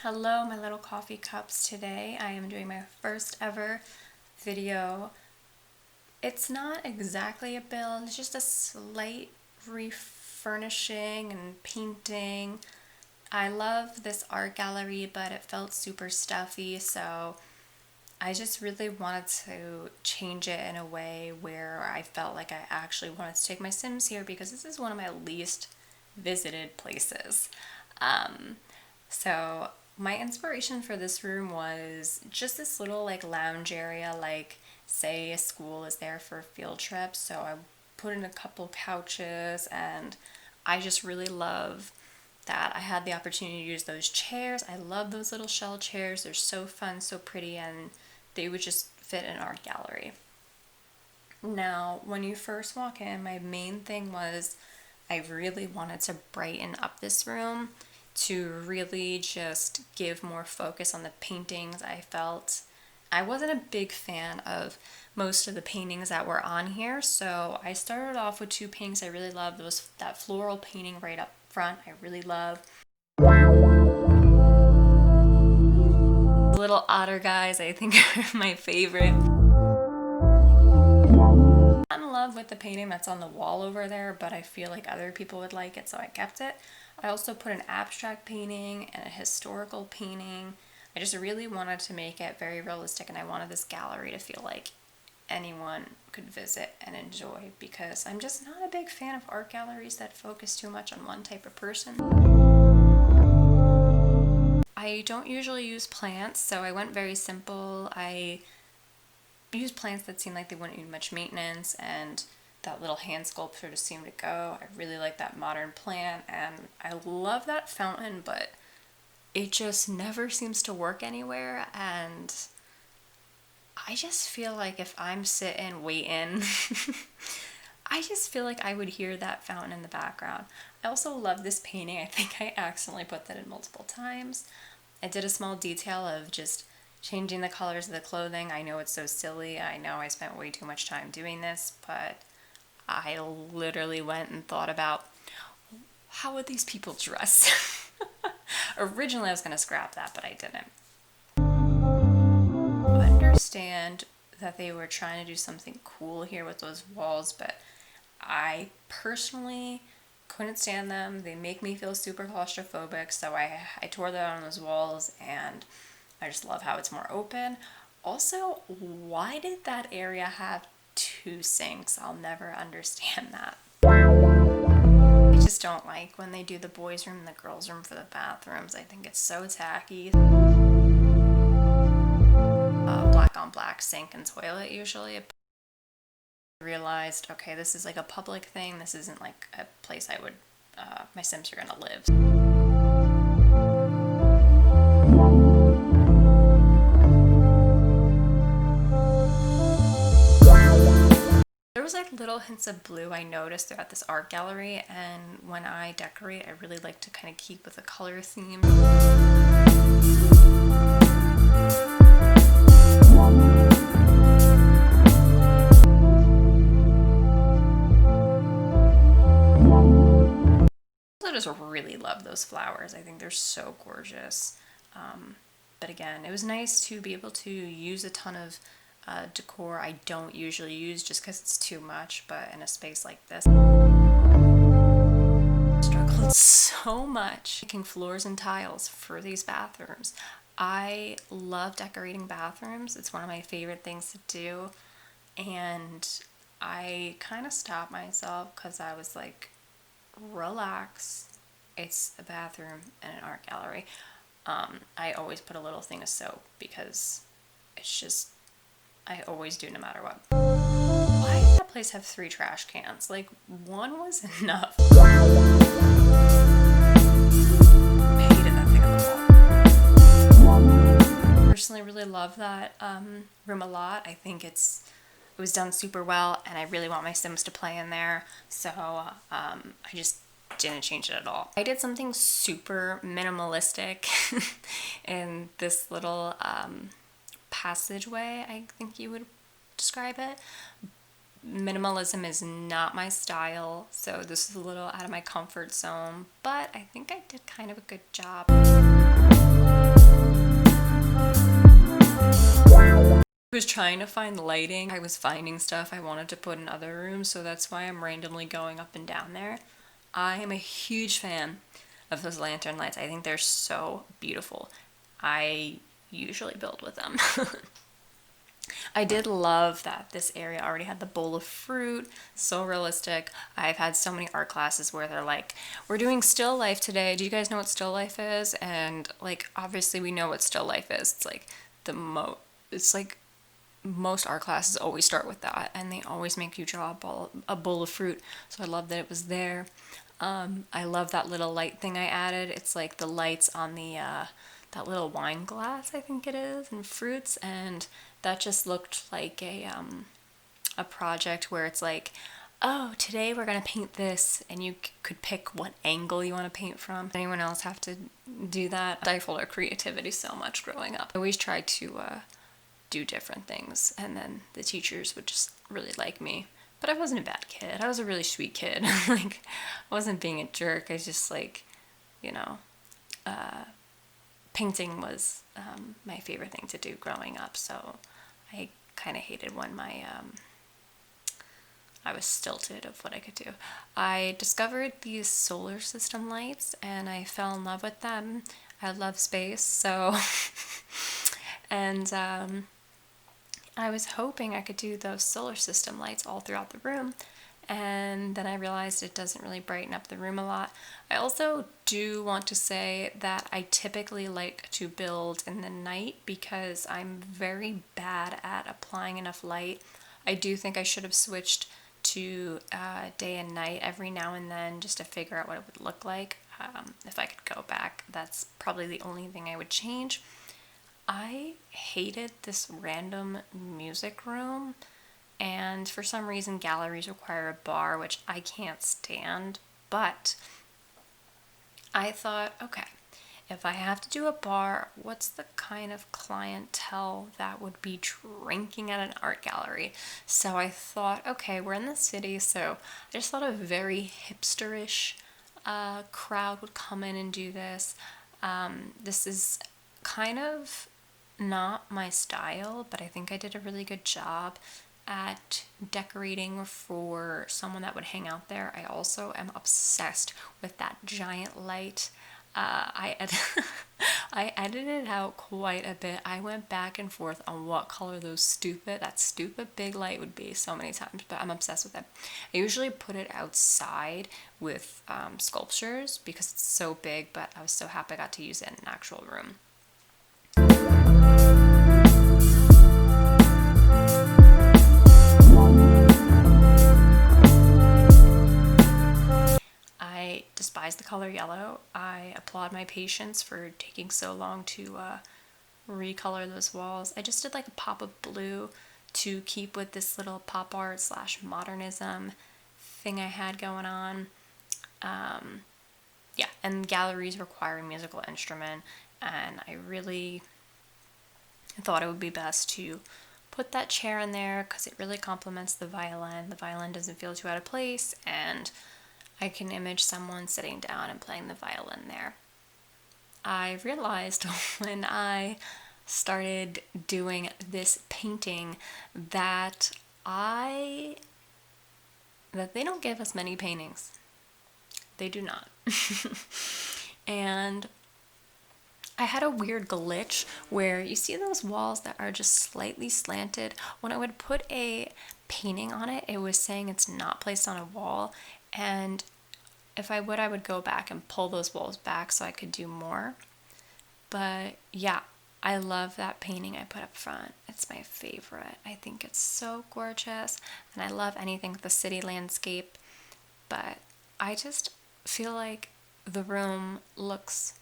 Hello, my little coffee cups. Today I am doing my first ever video. It's not exactly a build, it's just a slight refurnishing and painting. I love this art gallery, but it felt super stuffy, so I just really wanted to change it in a way where I felt like I actually wanted to take my Sims here because this is one of my least visited places. So my inspiration for this room was just this little lounge area, say a school is there for a field trip. So I put in a couple couches, and I just really love that I had the opportunity to use those chairs. I love those little shell chairs. They're so fun, so pretty, and they would just fit in an art gallery. Now, when you first walk in, my main thing was I really wanted to brighten up this room to really just give more focus on the paintings. I felt I wasn't a big fan of most of the paintings that were on here, so I started off with two paintings I really loved. There was that floral painting right up front I really love. The little otter guys I think are my favorite. I'm in love with the painting that's on the wall over there, but I feel like other people would like it, so I kept it. I also put an abstract painting and a historical painting. I just really wanted to make it very realistic, and I wanted this gallery to feel like anyone could visit and enjoy, because I'm just not a big fan of art galleries that focus too much on one type of person. I don't usually use plants, so I went very simple. I used plants that seemed like they wouldn't need much maintenance, and that little hand sculpture just seemed to go. I really like that modern plant, and I love that fountain, but it just never seems to work anywhere, and I just feel like if I'm sitting waiting, I just feel like I would hear that fountain in the background. I also love this painting. I think I accidentally put that in multiple times. I did a small detail of just changing the colors of the clothing. I know it's so silly. I know I spent way too much time doing this, but I literally went and thought about how would these people dress? Originally I was going to scrap that, but I didn't. I understand that they were trying to do something cool here with those walls, but I personally couldn't stand them. They make me feel super claustrophobic, so I tore that on those walls, and I just love how it's more open. Also, why did that area have two sinks? I'll never understand that. I just don't like when they do the boys' room and the girls' room for the bathrooms. I think it's so tacky. Black on black sink and toilet usually. I realized, okay, this is like a public thing. This isn't like a place I would, my Sims are gonna live. There was like little hints of blue I noticed throughout this art gallery, and when I decorate, I really like to kind of keep with the color theme. I just really love those flowers. I think they're so gorgeous. But again, it was nice to be able to use a ton of decor I don't usually use just because it's too much, but in a space like this. I struggled so much making floors and tiles for these bathrooms. I love decorating bathrooms. It's one of my favorite things to do, and I kind of stopped myself because I was like, relax, it's a bathroom and an art gallery. I always put a little thing of soap because it's just, I always do no matter what. Why did that place have 3 trash cans? Like, one was enough. I hated that thing on the wall. I personally really love that room a lot. I think it was done super well, and I really want my Sims to play in there, so I just didn't change it at all. I did something super minimalistic in this little passageway, I think you would describe it. Minimalism is not my style, so this is a little out of my comfort zone, but I think I did kind of a good job. trying to find lighting. I was finding stuff I wanted to put in other rooms, so that's why I'm randomly going up and down there. I am a huge fan of those lantern lights. I think they're so beautiful. I usually build with them. I did love that this area already had the bowl of fruit, so realistic. I've had so many art classes where they're like, we're doing still life today. Do you guys know what still life is? And like, obviously we know what still life is. It's like it's like most art classes always start with that, and they always make you draw a bowl of fruit. So I love that it was there. I love that little light thing I added. It's like the lights on the that little wine glass, I think it is, and fruits, and that just looked like a project where it's like, oh, today we're gonna paint this, and you could pick what angle you want to paint from. Anyone else have to do that? Stifled our creativity so much growing up. I always tried to do different things, and then the teachers would just really like me. But I wasn't a bad kid. I was a really sweet kid. Like, I wasn't being a jerk. I just like, you know, painting was my favorite thing to do growing up. So I kind of hated when I was stilted of what I could do. I discovered these solar system lights and I fell in love with them. I love space, so and I was hoping I could do those solar system lights all throughout the room, and then I realized it doesn't really brighten up the room a lot. I also do want to say that I typically like to build in the night because I'm very bad at applying enough light. I do think I should have switched to day and night every now and then just to figure out what it would look like. If I could go back, that's probably the only thing I would change. I hated this random music room, and for some reason galleries require a bar, which I can't stand, but I thought, okay, if I have to do a bar, what's the kind of clientele that would be drinking at an art gallery? So I thought, okay, we're in the city, so I just thought a very hipsterish crowd would come in and do this. This is kind of not my style, but I think I did a really good job at decorating for someone that would hang out there. I also am obsessed with that giant light. I edited it out quite a bit. I went back and forth on what color that stupid big light would be so many times, but I'm obsessed with it. I usually put it outside with sculptures because it's so big, but I was so happy I got to use it in an actual room. I despise the color yellow. I applaud my patience for taking so long to recolor those walls. I just did like a pop of blue to keep with this little pop art / modernism thing I had going on. Yeah, and galleries require a musical instrument, and I really thought it would be best to put that chair in there because it really complements the violin. The violin doesn't feel too out of place, and I can image someone sitting down and playing the violin there. I realized when I started doing this painting that they don't give us many paintings. They do not. And I had a weird glitch where you see those walls that are just slightly slanted. When I would put a painting on it, it was saying it's not placed on a wall. And if I would go back and pull those walls back so I could do more. But yeah, I love that painting I put up front. It's my favorite. I think it's so gorgeous, and I love anything with the city landscape. But I just feel like the room looks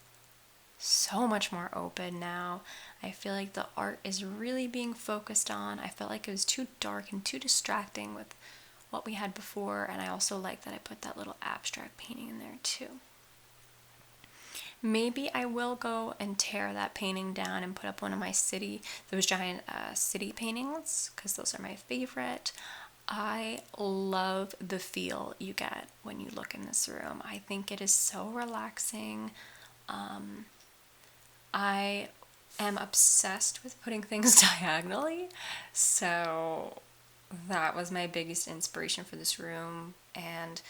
so much more open now. I feel like the art is really being focused on. I felt like it was too dark and too distracting with what we had before, and I also like that I put that little abstract painting in there too. Maybe I will go and tear that painting down and put up one of my those giant city paintings, because those are my favorite. I love the feel you get when you look in this room. I think it is so relaxing. I am obsessed with putting things diagonally, so that was my biggest inspiration for this room. And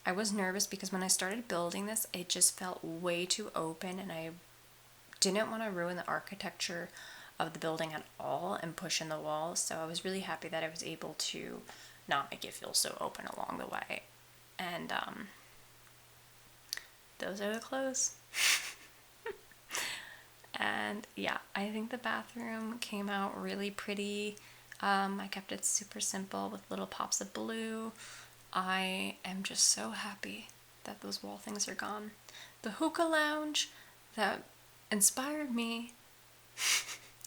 I was nervous because when I started building this, it just felt way too open, and I didn't want to ruin the architecture of the building at all and push in the walls. So I was really happy that I was able to not make it feel so open along the way. And those are the clothes. And yeah, I think the bathroom came out really pretty. I kept it super simple with little pops of blue. I am just so happy that those wall things are gone. The hookah lounge that inspired me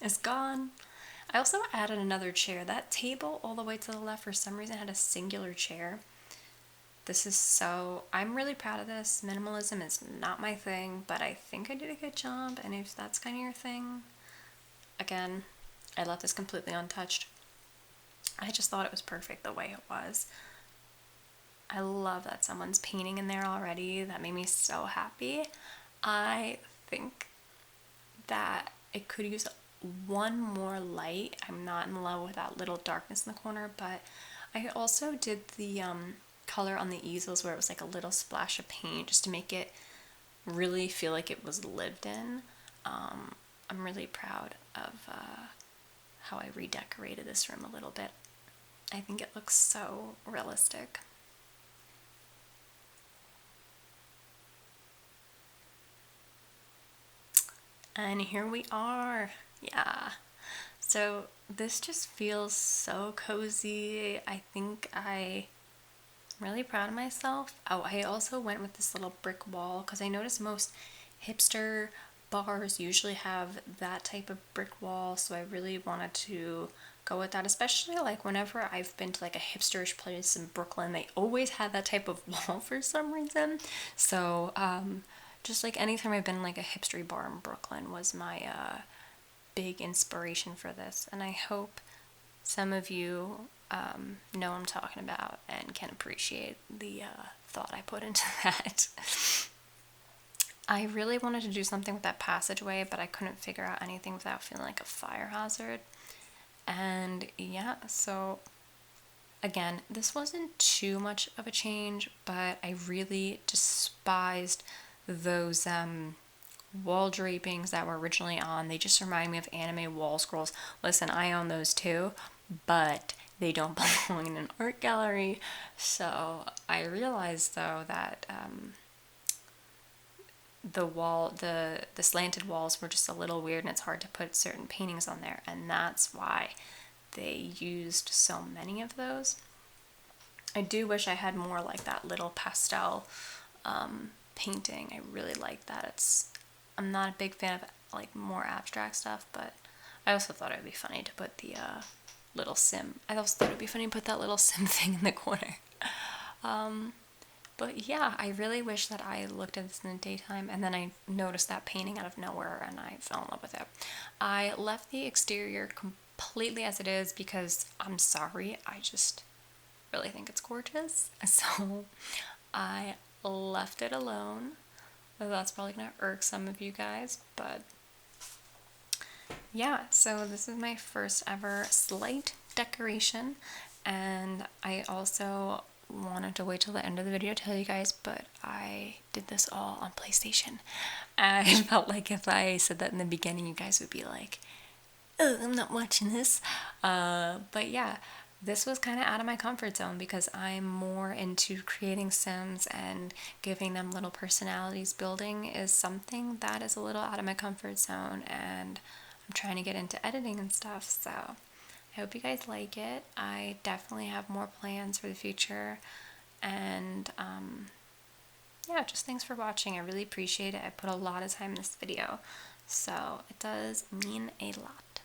is gone. I also added another chair. That table all the way to the left for some reason had a singular chair. I'm really proud of this. Minimalism is not my thing, but I think I did a good job, and if that's kind of your thing, again, I left this completely untouched. I just thought it was perfect the way it was. I love that someone's painting in there already. That made me so happy. I think that it could use one more light. I'm not in love with that little darkness in the corner, but I also did the color on the easels where it was like a little splash of paint just to make it really feel like it was lived in. I'm really proud of how I redecorated this room a little bit. I think it looks so realistic. And here we are. Yeah. So this just feels so cozy. I think I'm really proud of myself. Oh, I also went with this little brick wall because I noticed most hipster bars usually have that type of brick wall, so I really wanted to go with that, especially like whenever I've been to like a hipsterish place in Brooklyn, they always have that type of wall for some reason. So just like anytime I've been like a hipstery bar in Brooklyn was my big inspiration for this, and I hope some of you know what I'm talking about and can appreciate the thought I put into that. I really wanted to do something with that passageway, but I couldn't figure out anything without feeling like a fire hazard. And yeah, so again, this wasn't too much of a change, but I really despised those wall drapings that were originally on. They just remind me of anime wall scrolls. Listen, I own those too, but they don't belong in an art gallery. So I realized though that the slanted walls were just a little weird, and it's hard to put certain paintings on there, and that's why they used so many of those. I do wish I had more like that little pastel painting. I really like that. I'm not a big fan of like more abstract stuff, but I also thought it would be funny to put the little sim. I also thought it would be funny to put that little sim thing in the corner. But yeah, I really wish that I looked at this in the daytime, and then I noticed that painting out of nowhere and I fell in love with it. I left the exterior completely as it is because I'm sorry, I just really think it's gorgeous. So I left it alone. That's probably gonna irk some of you guys, but yeah, so this is my first ever slight decoration, and I also wanted to wait till the end of the video to tell you guys, but I did this all on PlayStation. I felt like if I said that in the beginning, you guys would be like, oh, I'm not watching this. But yeah, this was kind of out of my comfort zone because I'm more into creating Sims and giving them little personalities. Building is something that is a little out of my comfort zone, and I'm trying to get into editing and stuff, so I hope you guys like it. I definitely have more plans for the future, and yeah, just thanks for watching. I really appreciate it. I put a lot of time in this video, so it does mean a lot.